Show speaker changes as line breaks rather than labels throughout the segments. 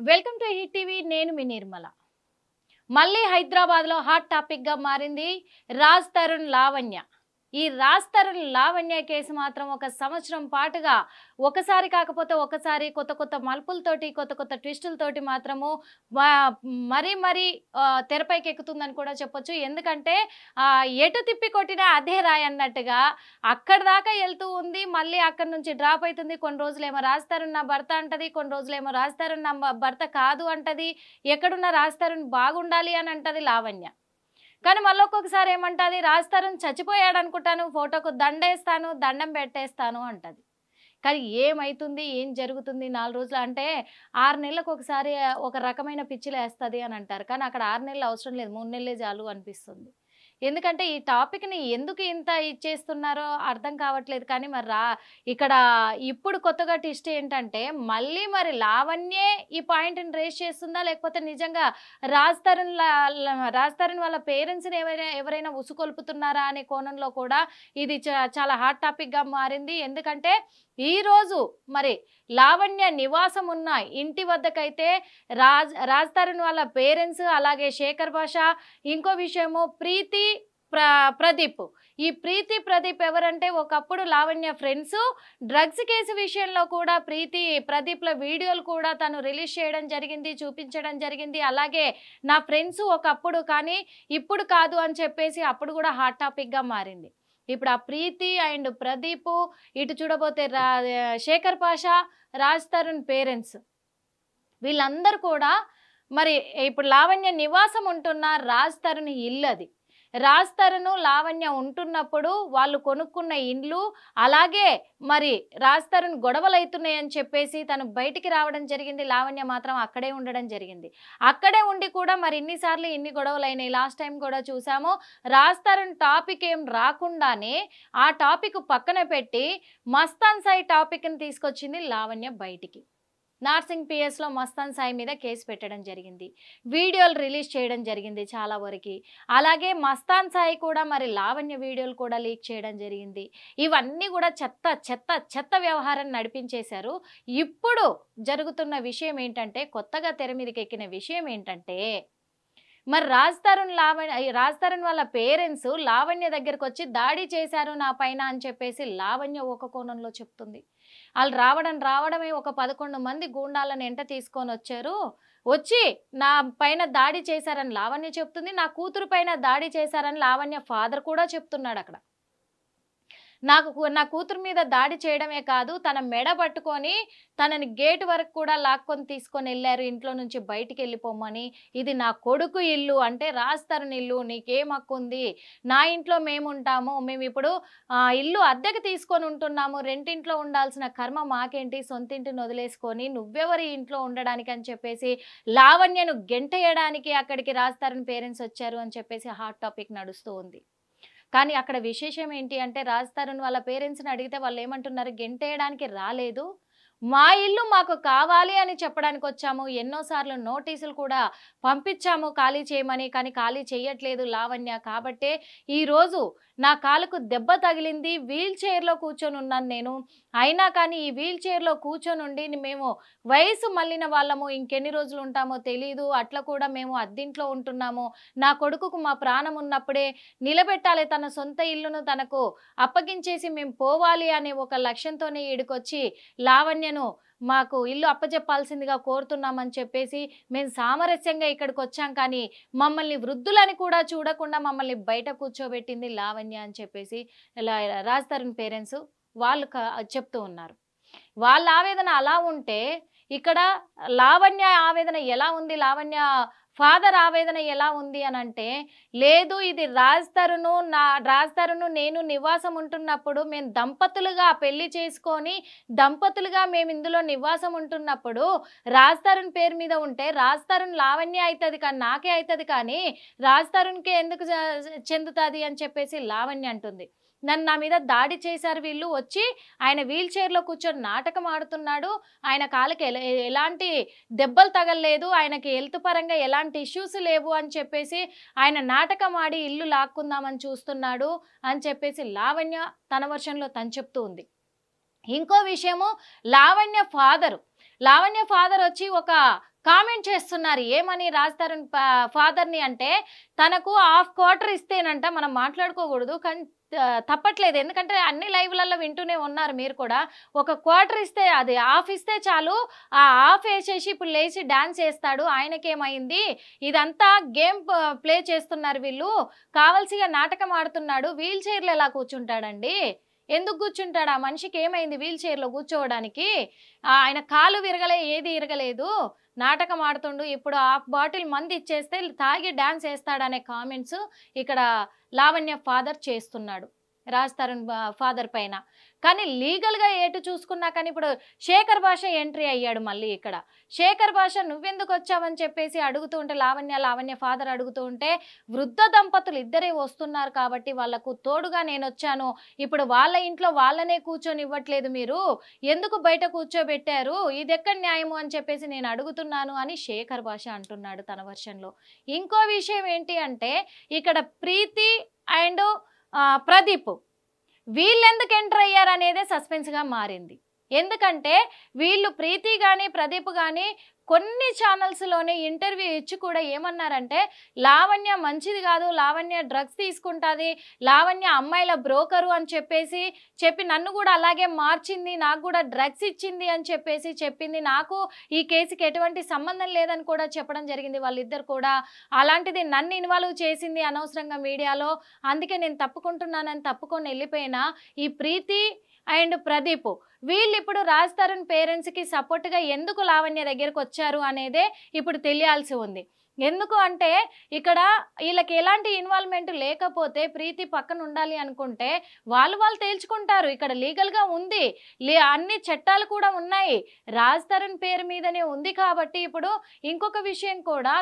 Welcome to hit TV. నేను మీ నిర్మల. మళ్ళీ హైదరాబాద్లో హాట్ టాపిక్గా మారింది రాజ్ తరుణ్ లావణ్య. ఈ రాజ్ తరుణ్ లావణ్య కేసు మాత్రం ఒక సంవత్సరం పాటుగా ఒకసారి కాకపోతే ఒకసారి కొత్త కొత్త మలుపులతోటి కొత్త కొత్త ట్విస్టులతోటి మాత్రము మరీ తెరపైకి ఎక్కుతుందని కూడా చెప్పొచ్చు. ఎందుకంటే ఎటు తిప్పి కొట్టినా అదే రాయి అన్నట్టుగా అక్కడి దాకా వెళ్తూ ఉంది. మళ్ళీ అక్కడి నుంచి డ్రాప్ అవుతుంది. కొన్ని రోజులేమో రాజ్ తరుణ్ నా భర్త అంటది, కొన్ని రోజులేమో రాజ్ తరుణ్ నా భర్త కాదు అంటది, ఎక్కడున్న రాజ్ తరుణ్ బాగుండాలి అని అంటది లావణ్య. కానీ మళ్ళీ ఒక్కొక్కసారి ఏమంటుంది, రాజ్ తరుణ్ చచ్చిపోయాడు అనుకుంటాను, ఫోటోకు దండేస్తాను, దండం పెట్టేస్తాను అంటది. కానీ ఏమైతుంది, ఏం జరుగుతుంది 4 రోజులు అంటే 6 నెలలకు ఒకసారి ఒక రకమైన పిచ్చిలు వేస్తుంది అని అంటారు. కానీ అక్కడ 6 నెలలు అవసరం లేదు, 3 నెలలే చాలు అనిపిస్తుంది. ఎందుకంటే ఈ టాపిక్ని ఎందుకు ఇంత ఇచ్చేస్తున్నారో అర్థం కావట్లేదు. కానీ మరి ఇక్కడ ఇప్పుడు కొత్తగా ట్విస్ట్ ఏంటంటే మళ్ళీ మరి లావణ్యే ఈ పాయింట్ని రేస్ చేస్తుందా, లేకపోతే నిజంగా రాజ్ తరుణ్ వాళ్ళ పేరెంట్స్ని ఎవరైనా ఉసుకొల్పుతున్నారా అనే కోణంలో కూడా ఇది చాలా హాట్ టాపిక్గా మారింది. ఎందుకంటే ఈరోజు మరి లావణ్య నివాసం ఉన్న ఇంటి వద్దకైతే రాజ్ తరుణ్ వాళ్ళ పేరెంట్స్, అలాగే శేఖర్ భాష, ఇంకో విషయము ప్రీతి ప్రదీప్. ఈ ప్రీతి ప్రదీప్ ఎవరంటే ఒకప్పుడు లావణ్య ఫ్రెండ్స్. డ్రగ్స్ కేసు విషయంలో కూడా ప్రీతి ప్రదీప్ల వీడియోలు కూడా తను రిలీజ్ చేయడం జరిగింది, చూపించడం జరిగింది. అలాగే నా ఫ్రెండ్స్ ఒకప్పుడు కానీ ఇప్పుడు కాదు అని చెప్పేసి అప్పుడు కూడా హాట్ టాపిక్గా మారింది. ఇప్పుడు ఆ ప్రీతి అండ్ ప్రదీప్, ఇటు చూడబోతే శేఖర్ పాషా, రాజ్ తరుణ్ పేరెంట్స్, వీళ్ళందరూ కూడా మరి ఇప్పుడు లావణ్య నివాసం ఉంటున్న రాజ్ తరుణ్ ఇల్లు అది. రాజ్ తరుణ్ లావణ్య ఉంటున్నప్పుడు వాళ్ళు కొనుక్కున్న ఇండ్లు, అలాగే మరి రాజ్ తరుణ్ గొడవలు అవుతున్నాయని చెప్పేసి తను బయటికి రావడం జరిగింది. లావణ్య మాత్రం అక్కడే ఉండడం జరిగింది. అక్కడే ఉండి కూడా మరి ఇన్నిసార్లు ఇన్ని గొడవలు అయినాయి. లాస్ట్ టైం కూడా చూసాము, రాజ్ తరుణ్ టాపిక్ ఏం రాకుండానే ఆ టాపిక్ పక్కన పెట్టి మస్తాన్ సాయి టాపిక్ని తీసుకొచ్చింది లావణ్య బయటికి. నార్సింగ్ పిఎస్లో మస్తాన్ సాయి మీద కేసు పెట్టడం జరిగింది, వీడియోలు రిలీజ్ చేయడం జరిగింది చాలా వరకు. అలాగే మస్తాన్ సాయి కూడా మరి లావణ్య వీడియోలు కూడా లీక్ చేయడం జరిగింది. ఇవన్నీ కూడా చెత్త వ్యవహారం నడిపించేశారు. ఇప్పుడు జరుగుతున్న విషయం ఏంటంటే, కొత్తగా తెర మీదకి ఎక్కిన విషయం ఏంటంటే, మరి రాజ్ తరుణ్ వాళ్ళ పేరెంట్స్ లావణ్య దగ్గరకు వచ్చి దాడి చేశారు నా పైన అని చెప్పేసి లావణ్య ఒక కోణంలో చెప్తుంది. వాళ్ళు రావడమే ఒక 11 మంది గూండాలను ఎంట తీసుకొని వచ్చి నా పైన దాడి చేశారని లావణ్య చెప్తుంది. నా కూతురు పైన దాడి చేశారని లావణ్య ఫాదర్ కూడా చెప్తున్నాడు. అక్కడ నా కూతురు మీద దాడి చేయడమే కాదు, తన మెడ పట్టుకొని తనని గేట్ వరకు కూడా లాక్కొని తీసుకొని వెళ్ళారు, ఇంట్లో నుంచి బయటికి వెళ్ళిపోమని. ఇది నా కొడుకు ఇల్లు అంటే రాజ్ తరుణ్ ఇల్లు, నీకేం హక్కు ఉంది, నా ఇంట్లో మేముంటాము, మేము ఇప్పుడు ఇల్లు అద్దెకి తీసుకొని ఉంటున్నాము, రెంటింట్లో ఉండాల్సిన కర్మ మాకేంటి, సొంతింటిని వదిలేసుకొని నువ్వెవరి ఇంట్లో ఉండడానికి అని చెప్పేసి లావణ్యను గెంటేయడానికి అక్కడికి రాజ్ తరుణ్ పేరెంట్స్ వచ్చారు అని చెప్పేసి హాట్ టాపిక్ నడుస్తూ ఉంది. కానీ అక్కడ విశేషం ఏంటి అంటే, రాజ్ తరుణ్ వాళ్ళ పేరెంట్స్ని అడిగితే వాళ్ళు ఏమంటున్నారు, గెంటేయడానికి రాలేదు, మా ఇల్లు మాకు కావాలి అని చెప్పడానికి వచ్చాము, ఎన్నోసార్లు నోటీసులు కూడా పంపించాము ఖాళీ చేయమని, కానీ ఖాళీ చేయట్లేదు లావణ్య. కాబట్టే ఈరోజు నా కాలుకు దెబ్బ తగిలింది, వీల్ చైర్లో కూర్చొని ఉన్నాను నేను, అయినా కానీ ఈ వీల్ చైర్లో కూర్చొని ఉండి మేము వయసు మళ్ళిన వాళ్ళము, ఇంకెన్ని రోజులు ఉంటామో తెలీదు, అట్లా కూడా మేము అద్దింట్లో ఉంటున్నాము, నా కొడుకుకు మా ప్రాణం ఉన్నప్పుడే నిలబెట్టాలి, తన సొంత ఇల్లును తనకు అప్పగించేసి మేము పోవాలి అనే ఒక లక్ష్యంతోనే ఈడికొచ్చి లావణ్యను మాకు ఇల్లు అప్పచెప్పాల్సిందిగా కోరుతున్నామని చెప్పేసి మేము సామరస్యంగా ఇక్కడికి వచ్చాం, కానీ మమ్మల్ని వృద్ధులని కూడా చూడకుండా మమ్మల్ని బయట కూర్చోబెట్టింది లావణ్య అని చెప్పేసి రాజ్ తరుణ్ పేరెంట్స్ వాళ్ళు చెప్తూ ఉన్నారు. వాళ్ళ ఆవేదన అలా ఉంటే ఇక్కడ లావణ్య ఆవేదన ఎలా ఉంది, లావణ్య ఫాదర్ ఆవేదన ఎలా ఉంది అని అంటే, లేదు ఇది రాజ్ తరుణ్ నేను నివాసం ఉంటున్నప్పుడు, మేము దంపతులుగా పెళ్లి చేసుకొని దంపతులుగా మేము ఇందులో నివాసం ఉంటున్నప్పుడు రాజ్ తరుణ్ పేరు మీద ఉంటే రాజ్ తరుణ్ లావణ్య అవుతుంది కానీ నాకే అవుతుంది, కానీ రాజ్ తరుణ్కే ఎందుకు చెందుతుంది అని చెప్పేసి లావణ్య అంటుంది. నా మీద దాడి చేశారు వీళ్ళు, వచ్చి ఆయన వీల్ చైర్లో కూర్చొని నాటకం ఆడుతున్నాడు, ఆయన కాళ్ళకి ఎలాంటి దెబ్బలు తగలలేదు, ఆయనకి హెల్త్ పరంగా ఎలాంటి ఇష్యూస్ లేవు అని చెప్పేసి ఆయన నాటకం ఆడి ఇల్లు లాక్కుందామని చూస్తున్నాడు అని చెప్పేసి లావణ్య తన వర్షన్లో తను చెప్తూ ఉంది. ఇంకో విషయము, లావణ్య ఫాదర్ వచ్చి ఒక కామెంట్ చేస్తున్నారు. ఏమని రాజ్ తరుణ్ ఫాదర్‌ని అంటే తనకు హాఫ్ క్వార్టర్ ఇస్తేనంట మనం మాట్లాడుకోకూడదు. కానీ తప్పట్లేదు. ఎందుకంటే అన్ని లైవ్‌లలో వింటూనే ఉన్నారు మీరు కూడా. ఒక క్వార్టర్ ఇస్తే అది హాఫ్ ఇస్తే చాలు. ఆ హాఫ్ ఏసేసి ఇప్పుడు లేచి డాన్స్ ఏస్తాడు. ఆయనకేమైంది? ఇదంతా గేమ్ ప్లే చేస్తున్నారు వీళ్ళు. కావాల్సిగా నాటకం ఆడుతున్నాడు. వీల్ చైర్‌లో ఎలా కూర్చుంటాడండి? ఎందుకు కూర్చుంటాడు? ఆ మనిషికి ఏమైంది వీల్ చైర్‌లో కూర్చోవడానికి? ఆయన కాలు విరగలే, ఏది ఇరగలేదు. నాటకం ఆడుతుండు. ఇప్పుడు హాఫ్ బాటిల్ మందు ఇచ్చేస్తే తాగి డాన్స్ ఏస్తాడనే కామెంట్స్ ఇక్కడ లావణ్య ఫాదర్ చేస్తున్నాడు రాజ్ తరుణ్ ఫాదర్ పైన. కానీ లీగల్గా ఏటు చూసుకున్నా కానీ ఇప్పుడు శేఖర్ భాష ఎంట్రీ అయ్యాడు మళ్ళీ ఇక్కడ. శేఖర్ భాష నువ్వెందుకు వచ్చావని చెప్పేసి అడుగుతూ ఉంటే లావణ్య ఫాదర్ అడుగుతూ ఉంటే వృద్ధ దంపతులు ఇద్దరే వస్తున్నారు కాబట్టి వాళ్లకు తోడుగా నేను వచ్చాను. ఇప్పుడు వాళ్ళ ఇంట్లో వాళ్ళనే కూర్చొని ఇవ్వట్లేదు, మీరు ఎందుకు బయట కూర్చోబెట్టారు, ఇది ఎక్కడ న్యాయము అని చెప్పేసి నేను అడుగుతున్నాను అని శేఖర్ భాష అంటున్నాడు తన వర్షన్లో. ఇంకో విషయం ఏంటి అంటే ఇక్కడ ప్రీతి అండ్ ప్రదీప్ వీళ్ళెందుకు ఎంటర్ అయ్యారు అనేదే సస్పెన్స్గా మారింది. ఎందుకంటే వీళ్ళు ప్రీతి కానీ ప్రదీప్ కానీ కొన్ని ఛానల్స్లోనే ఇంటర్వ్యూ ఇచ్చి కూడా ఏమన్నారంటే లావణ్య మంచిది కాదు, లావణ్య డ్రగ్స్ తీసుకుంటుంది, లావణ్య అమ్మాయిల బ్రోకరు అని చెప్పి నన్ను కూడా అలాగే మార్చింది, నాకు కూడా డ్రగ్స్ ఇచ్చింది అని చెప్పేసి చెప్పింది, నాకు ఈ కేసుకి ఎటువంటి సంబంధం లేదని కూడా చెప్పడం జరిగింది వాళ్ళిద్దరు కూడా. అలాంటిది నన్ను ఇన్వాల్వ్ చేసింది అనవసరంగా మీడియాలో, అందుకే నేను తప్పుకుంటున్నానని తప్పుకొని వెళ్ళిపోయినా ఈ ప్రీతి అండ్ ప్రదీప్ వీళ్ళు ఇప్పుడు రాజ్ తరుణ్ పేరెంట్స్కి సపోర్ట్గా ఎందుకు లావణ్య దగ్గరకు వచ్చారు అనేదే ఇప్పుడు తెలియాల్సి ఉంది. ఎందుకు అంటే ఇక్కడ వీళ్ళకి ఎలాంటి ఇన్వాల్వ్మెంట్ లేకపోతే ప్రీతి పక్కన ఉండాలి అనుకుంటే వాళ్ళు తేల్చుకుంటారు. ఇక్కడ లీగల్గా ఉంది, అన్ని చట్టాలు కూడా ఉన్నాయి, రాజ్ తరుణ్ పేరు మీదనే ఉంది. కాబట్టి ఇప్పుడు ఇంకొక విషయం కూడా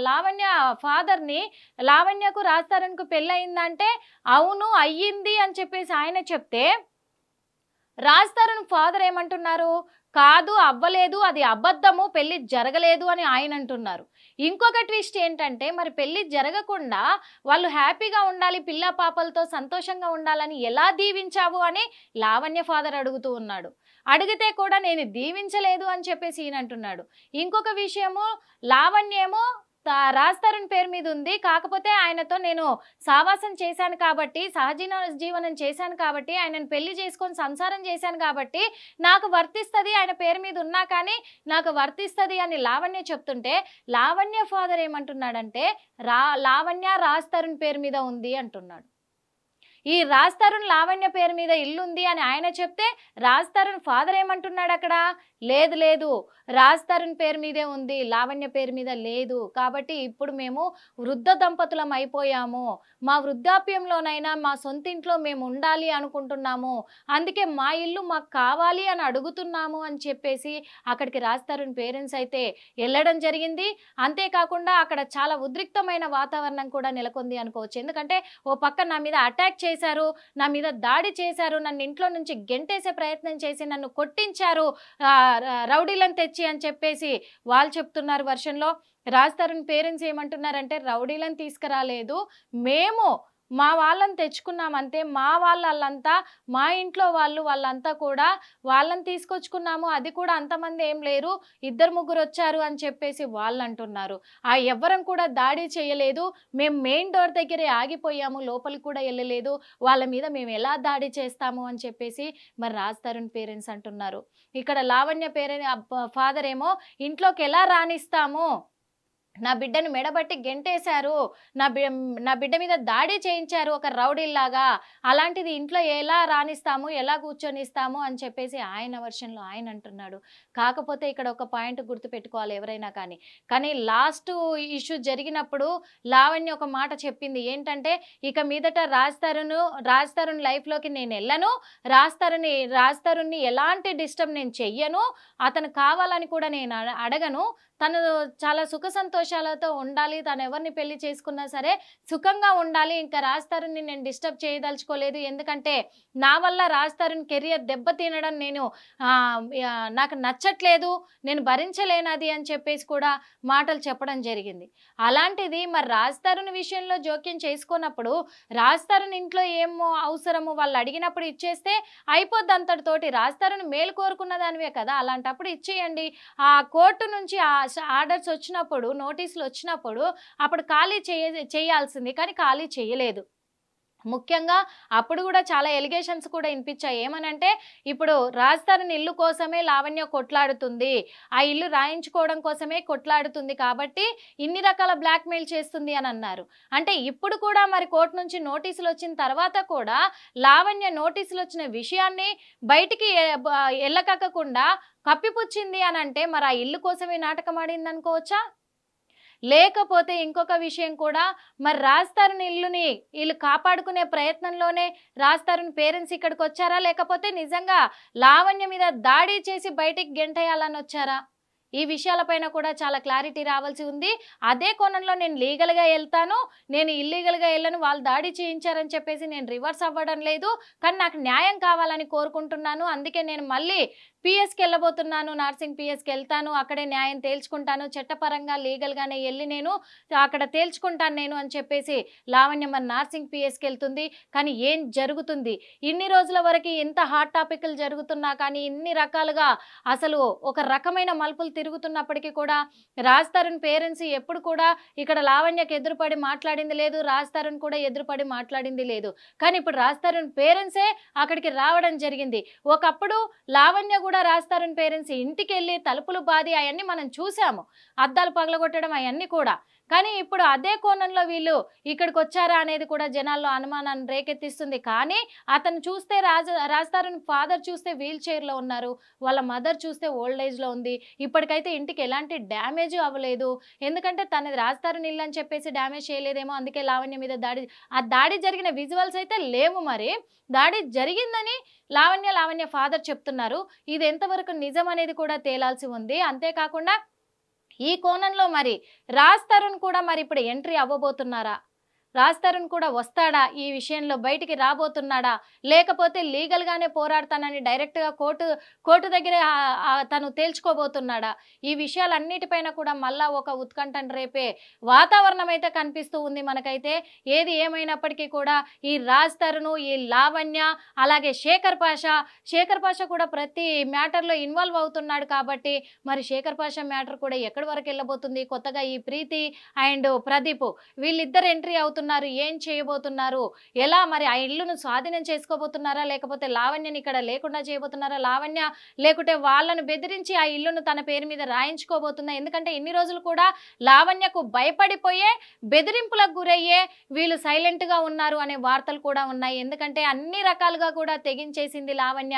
లావణ్య ఫాదర్ని లావణ్యకు రాజ్ తరుణ్కు పెళ్ళయిందంటే అవును అయ్యింది అని చెప్పేసి ఆయన చెప్తే రాజ్ తరుణ్ ఫాదర్ ఏమంటున్నారు? కాదు అవ్వలేదు, అది అబద్ధము, పెళ్లి జరగలేదు అని ఆయన అంటున్నారు. ఇంకొక ట్విస్ట్ ఏంటంటే మరి పెళ్లి జరగకుండా వాళ్ళు హ్యాపీగా ఉండాలి, పిల్ల పాపలతో సంతోషంగా ఉండాలని ఎలా దీవించావు అని లావణ్య ఫాదర్ అడుగుతూ ఉన్నాడు. అడిగితే కూడా నేను దీవించలేదు అని చెప్పేసి ఈయన అంటున్నాడు. ఇంకొక విషయము లావణ్యేమో రాజ్ తరుణ్ పేరు మీద ఉంది, కాకపోతే ఆయనతో నేను సావాసం చేశాను కాబట్టి జీవనం చేశాను కాబట్టి ఆయనను పెళ్లి చేసుకొని సంసారం చేశాను కాబట్టి నాకు వర్తిస్తుంది, ఆయన పేరు మీద ఉన్నా కానీ నాకు వర్తిస్తుంది అని లావణ్య చెప్తుంటే లావణ్య ఫాదర్ ఏమంటున్నాడంటే లావణ్య రాజ్ తరుణ్ పేరు మీద ఉంది అంటున్నాడు. ఈ రాజ్ తరుణ్ లావణ్య పేరు మీద ఇల్లుంది అని ఆయన చెప్తే రాజ్ తరుణ్ ఫాదర్ ఏమంటున్నాడు అక్కడ? లేదు రాజ్ తరుణ్ పేరు మీదే ఉంది, లావణ్య పేరు మీద లేదు. కాబట్టి ఇప్పుడు మేము వృద్ధ దంపతులం అయిపోయాము, మా వృద్ధాప్యంలోనైనా మా సొంతింట్లో మేము ఉండాలి అనుకుంటున్నాము, అందుకే మా ఇల్లు మాకు కావాలి అని అడుగుతున్నాము అని చెప్పేసి అక్కడికి రాజ్ తరుణ్ పేరెంట్స్ అయితే వెళ్ళడం జరిగింది. అంతేకాకుండా అక్కడ చాలా ఉద్రిక్తమైన వాతావరణం కూడా నెలకొంది అనుకోవచ్చు. ఎందుకంటే ఓ పక్క నా మీద అటాక్ చేశారు, నా మీద దాడి చేశారు, నన్ను ఇంట్లో నుంచి గెంటేసే ప్రయత్నం చేసి నన్ను కొట్టించారు రౌడీలను తెచ్చి అని చెప్పేసి వాళ్ళు చెప్తున్నారు వర్షన్లో. రాజ్ తరుణ్ పేరెంట్స్ ఏమంటున్నారంటే రౌడీలను తీసుకురాలేదు, మేము మా వాళ్ళని తెచ్చుకున్నాం అంతే, మా వాళ్ళంతా మా ఇంట్లో వాళ్ళంతా కూడా వాళ్ళని తీసుకొచ్చుకున్నాము, అది కూడా అంతమంది ఏం లేరు, 2-3 వచ్చారు అని చెప్పేసి వాళ్ళు అంటున్నారు. ఎవ్వరం కూడా దాడి చేయలేదు, మేము మెయిన్ డోర్ దగ్గరే ఆగిపోయాము, లోపలికి కూడా వెళ్ళలేదు, వాళ్ళ మీద మేము ఎలా దాడి చేస్తాము అని చెప్పేసి మరి రాజ్ తరుణ్ పేరెంట్స్ అంటున్నారు. ఇక్కడ లావణ్య ఫాదర్ ఏమో ఇంట్లోకి ఎలా రాణిస్తాము, నా బిడ్డను మెడబట్టి గెంటేశారు, నా బిడ్డ మీద దాడి చేయించారు ఒక రౌడీలాగా, అలాంటిది ఇంట్లో ఎలా రాణిస్తాము, ఎలా కూర్చొనిస్తాము అని చెప్పేసి ఆయన వర్షన్లో ఆయన అంటున్నాడు. కాకపోతే ఇక్కడ ఒక పాయింట్ గుర్తుపెట్టుకోవాలి ఎవరైనా కానీ లాస్ట్ ఇష్యూ జరిగినప్పుడు లావణ్య ఒక మాట చెప్పింది ఏంటంటే ఇక మీదట రాజ్ తరుణ్ లైఫ్లోకి నేను వెళ్ళను, రాజ్ తరుణ్ని ఎలాంటి డిస్టర్బ్ నేను చెయ్యను, అతను కావాలని కూడా నేను అడగను, తను చాలా సుఖ సంతోషాలతో ఉండాలి, తను ఎవరిని పెళ్లి చేసుకున్నా సరే సుఖంగా ఉండాలి, ఇంకా రాజ్ తరుణ్ని నేను డిస్టర్బ్ చేయదలుచుకోలేదు, ఎందుకంటే నా వల్ల రాజ్ తరుణ్ కెరియర్ దెబ్బతినడం నాకు నచ్చట్లేదు, నేను భరించలేనది అని చెప్పేసి కూడా మాటలు చెప్పడం జరిగింది. అలాంటిది మరి రాజ్ తరుణ్ విషయంలో జోక్యం చేసుకున్నప్పుడు రాజ్ తరుణ్ ఇంట్లో ఏమో అవసరము వాళ్ళు అడిగినప్పుడు ఇచ్చేస్తే అయిపోద్ది అంతటితోటి. రాజ్ తరుణ్ మేలు కోరుకున్న దానివే కదా, అలాంటప్పుడు ఇచ్చేయండి. ఆ కోర్టు నుంచి ఆ ఆర్డర్స్ వచ్చినప్పుడు, నోటీసులు వచ్చినప్పుడు అప్పుడు ఖాళీ చేయాల్సింది, కానీ ఖాళీ చేయలేదు. ముఖ్యంగా అప్పుడు కూడా చాలా ఎలిగేషన్స్ కూడా వినిపించాయి. ఏమనంటే ఇప్పుడు రాజధాని ఇల్లు కోసమే లావణ్య కొట్లాడుతుంది, ఆ ఇల్లు రాయించుకోవడం కోసమే కొట్లాడుతుంది, కాబట్టి ఇన్ని రకాల బ్లాక్మెయిల్ చేస్తుంది అని అన్నారు. అంటే ఇప్పుడు కూడా మరి కోర్టు నుంచి నోటీసులు వచ్చిన తర్వాత కూడా లావణ్య నోటీసులు వచ్చిన విషయాన్ని బయటికి ఎల్లకక్కకుండా కప్పిపుచ్చింది అని అంటే మరి ఆ ఇల్లు కోసమే నాటకం ఆడింది అనుకోవచ్చా? లేకపోతే ఇంకొక విషయం కూడా, మరి రాజధాని ఇల్లుని వీళ్ళు కాపాడుకునే ప్రయత్నంలోనే రాజధాని పేరెంట్స్ ఇక్కడికి వచ్చారా, లేకపోతే నిజంగా లావణ్య మీద దాడి చేసి బయటికి గెంటేయాలని వచ్చారా? ఈ విషయాలపైన కూడా చాలా క్లారిటీ రావాల్సి ఉంది. అదే కోణంలో నేను లీగల్గా వెళ్తాను, నేను ఇల్లీగల్గా వెళ్ళను, వాళ్ళు దాడి చేయించారని చెప్పేసి నేను రివర్స్ అవ్వడం లేదు, కానీ నాకు న్యాయం కావాలని కోరుకుంటున్నాను. అందుకే నేను మళ్ళీ పిఎస్కి వెళ్ళబోతున్నాను, నార్సింగ్ పిఎస్కి వెళ్తాను, అక్కడే న్యాయం తేల్చుకుంటాను, చట్టపరంగా లీగల్గానే వెళ్ళి నేను అక్కడ తేల్చుకుంటాను నేను అని చెప్పేసి లావణ్య మరి నార్సింగ్ పిఎస్కి వెళ్తుంది. కానీ ఏం జరుగుతుంది? ఇన్ని రోజుల వరకు ఎంత హాట్ టాపిక్లు జరుగుతున్నా కానీ ఇన్ని రకాలుగా అసలు ఒక రకమైన మలుపులు తిరుగుతున్నప్పటికీ కూడా రాజ్ తరుణ్ పేరెంట్స్ ఎప్పుడు కూడా ఇక్కడ లావణ్యకి ఎదురుపడి మాట్లాడింది లేదు, రాజ్ తరుణ్ కూడా ఎదురుపడి మాట్లాడింది లేదు. కానీ ఇప్పుడు రాజ్ తరుణ్ పేరెంట్సే అక్కడికి రావడం జరిగింది. ఒకప్పుడు లావణ్య కూడా రాజ్ తరుణ్ పేరెంట్స్ ఇంటికి వెళ్ళి తలుపులు బాది అవన్నీ మనం చూసాము, అద్దాలు పగలగొట్టడం అవన్నీ కూడా. కానీ ఇప్పుడు అదే కోణంలో వీళ్ళు ఇక్కడికి వచ్చారా అనేది కూడా జనాల్లో అనుమానాన్ని రేకెత్తిస్తుంది. కానీ అతను చూస్తే రాజ్ తరుణ్ ఫాదర్ చూస్తే వీల్ చైర్లో ఉన్నారు, వాళ్ళ మదర్ చూస్తే ఓల్డ్ ఏజ్లో ఉంది. ఇప్పటికైతే ఇంటికి ఎలాంటి డ్యామేజ్ అవ్వలేదు, ఎందుకంటే తనది రాజ్ తరుణ్ ఇల్లు అని చెప్పేసి డ్యామేజ్ చేయలేదేమో, అందుకే లావణ్య మీద ఆ దాడి జరిగిన విజువల్స్ అయితే లేవు. మరి దాడి జరిగిందని లావణ్య ఫాదర్ చెప్తున్నారు. ఇది ఎంతవరకు నిజం అనేది కూడా తేలాల్సి ఉంది. అంతేకాకుండా ఈ కోణంలో మరి రాజ్ తరుణ్ కూడా మరి ఇప్పుడు ఎంట్రీ అవ్వబోతున్నారా, రాజ్ తరుణ్ కూడా వస్తాడా, ఈ విషయంలో బయటికి రాబోతున్నాడా, లేకపోతే లీగల్గానే పోరాడతానని డైరెక్ట్గా కోర్టు దగ్గరే తను తేల్చుకోబోతున్నాడా? ఈ విషయాలన్నిటిపైన కూడా మళ్ళా ఒక ఉత్కంఠను రేపే వాతావరణం అయితే కనిపిస్తూ ఉంది మనకైతే. ఏది ఏమైనప్పటికీ కూడా ఈ రాజ్ తరుణ్, ఈ లావణ్య, అలాగే శేఖర్ పాషా కూడా ప్రతి మ్యాటర్లో ఇన్వాల్వ్ అవుతున్నాడు. కాబట్టి మరి శేఖర్ పాషా మ్యాటర్ కూడా ఎక్కడి వరకు వెళ్ళబోతుంది? కొత్తగా ఈ ప్రీతి అండ్ ప్రదీప్ వీళ్ళిద్దరు ఎంట్రీ అవుతున్నారు. ఏం చేయబోతున్నారు? ఎలా మరి ఆ ఇల్లును స్వాధీనం చేసుకోబోతున్నారా, లేకపోతే లావణ్యని ఇక్కడ లేకుండా చేయబోతున్నారా? లావణ్య లేకుంటే వాళ్ళను బెదిరించి ఆ ఇల్లును తన పేరు మీద రాయించుకోబోతుందా? ఎందుకంటే ఇన్ని రోజులు కూడా లావణ్యకు భయపడిపోయే, బెదిరింపులకు గురయ్యే వీళ్ళు సైలెంట్గా ఉన్నారు అనే వార్తలు కూడా ఉన్నాయి. ఎందుకంటే అన్ని రకాలుగా కూడా తెగించేసింది లావణ్య,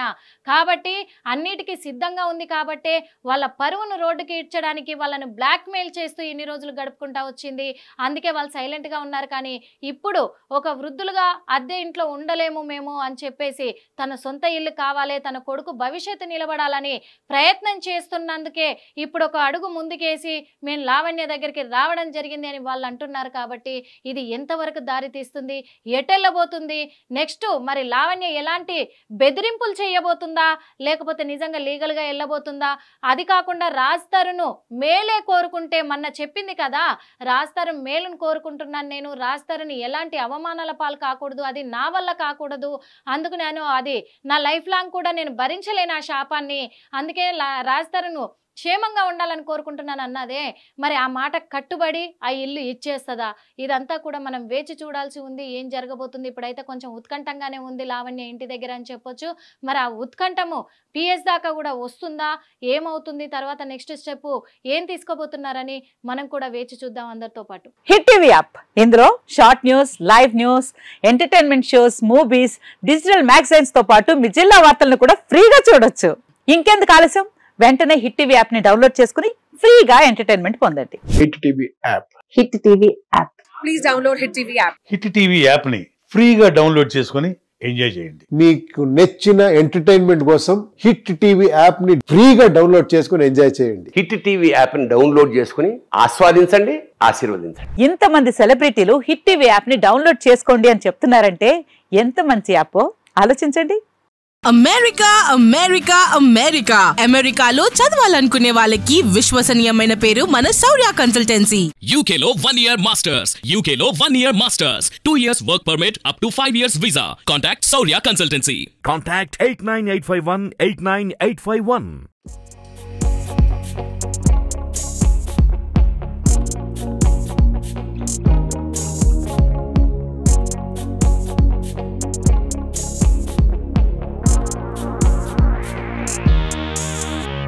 కాబట్టి అన్నిటికీ సిద్ధంగా ఉంది. కాబట్టి వాళ్ళ పరువును రోడ్డుకి ఇడ్చడానికి వాళ్ళను బ్లాక్మెయిల్ చేస్తూ ఇన్ని రోజులు గడుపుకుంటా వచ్చింది. అందుకే వాళ్ళు సైలెంట్గా ఉన్నారు. కానీ ఇప్పుడు ఒక వృద్ధులుగా అద్దె ఇంట్లో ఉండలేము మేము అని చెప్పేసి తన సొంత ఇల్లు కావాలి, తన కొడుకు భవిష్యత్తు నిలబడాలని ప్రయత్నం చేస్తున్నందుకే ఇప్పుడు ఒక అడుగు ముందుకేసి మేము లావణ్య దగ్గరికి రావడం జరిగింది అని వాళ్ళు అంటున్నారు. కాబట్టి ఇది ఎంతవరకు దారి తీస్తుంది, ఎటెళ్ళబోతుంది నెక్స్ట్? మరి లావణ్య ఎలాంటి బెదిరింపులు చేయబోతుందా, లేకపోతే నిజంగా లీగల్గా వెళ్ళబోతుందా? అది కాకుండా రాజ్ తరుణ్ మేలే కోరుకుంటే, మొన్న చెప్పింది కదా రాజ్ తరుణ్ మేలును కోరుకుంటున్నాను నేను, రాజ్ తరుణ్ ఎలాంటి అవమానాల పాలు కాకూడదు, అది నా వల్ల కాకూడదు, అందుకు నేను అది నా లైఫ్ లాంగ్ కూడా నేను భరించలేను ఆ శాపాన్ని, అందుకే రాజ్ తరుణ్ క్షేమంగా ఉండాలని కోరుకుంటున్నాను అన్నదే. మరి ఆ మాట కట్టుబడి ఆ ఇల్లు ఇచ్చేస్తుందా? ఇదంతా కూడా మనం వేచి చూడాల్సి ఉంది. ఏం జరగబోతుంది? ఇప్పుడైతే కొంచెం ఉత్కంఠంగానే ఉంది లావణ్య ఇంటి దగ్గర అని చెప్పొచ్చు. మరి ఆ ఉత్కంఠము పిఎస్ దాకా కూడా వస్తుందా, ఏమవుతుంది, తర్వాత నెక్స్ట్ స్టెప్ ఏం తీసుకోబోతున్నారని మనం కూడా వేచి చూద్దాం అందరితో పాటు.
హిట్ టీవీ యాప్, ఇందులో short news, live news, entertainment shows, movies, digital magazines తో పాటు మీ జిల్లా వార్తలను కూడా ఫ్రీగా చూడొచ్చు. ఇంకెందుకు ఆలస్యం? వెంటనే హిట్ టీవీ యాప్ ని డౌన్లోడ్ చేసుకుని ఫ్రీగా ఎంటర్టైన్మెంట్ పొందండి.
Hit TV app.
Hit TV app.
Please download hit TV app.
Hit TV app ని ఫ్రీగా డౌన్లోడ్ చేసుకుని ఎంజాయ్ చేయండి.
మీకు నచ్చిన ఎంటర్టైన్మెంట్ కోసం హిట్ టీవీ యాప్ ని ఫ్రీగా డౌన్లోడ్ చేసుకుని ఎంజాయ్ చేయండి.
హిట్ టీవీ యాప్ ని డౌన్లోడ్ చేసుకుని ఆస్వాదించండి, ఆశీర్వదించండి.
ఇంతమంది సెలబ్రిటీలు హిట్ టీవీ యాప్ ని డౌన్లోడ్ చేసుకోండి అని చెప్తున్నారంటే ఎంత మంచి యాప్ ఆలోచించండి.
అమెరికా అమెరికా అమెరికా అమెరికాలో చదవాలనుకునే వాళ్ళకి విశ్వసనీయమైన పేరు మన శౌర్య కన్సల్టెన్సీ.
UK లో 1 year masters, UK లో 1 year masters, 2 years work permit up to 5 years visa. Contact Saurya Consultancy.
Contact 89851 89851.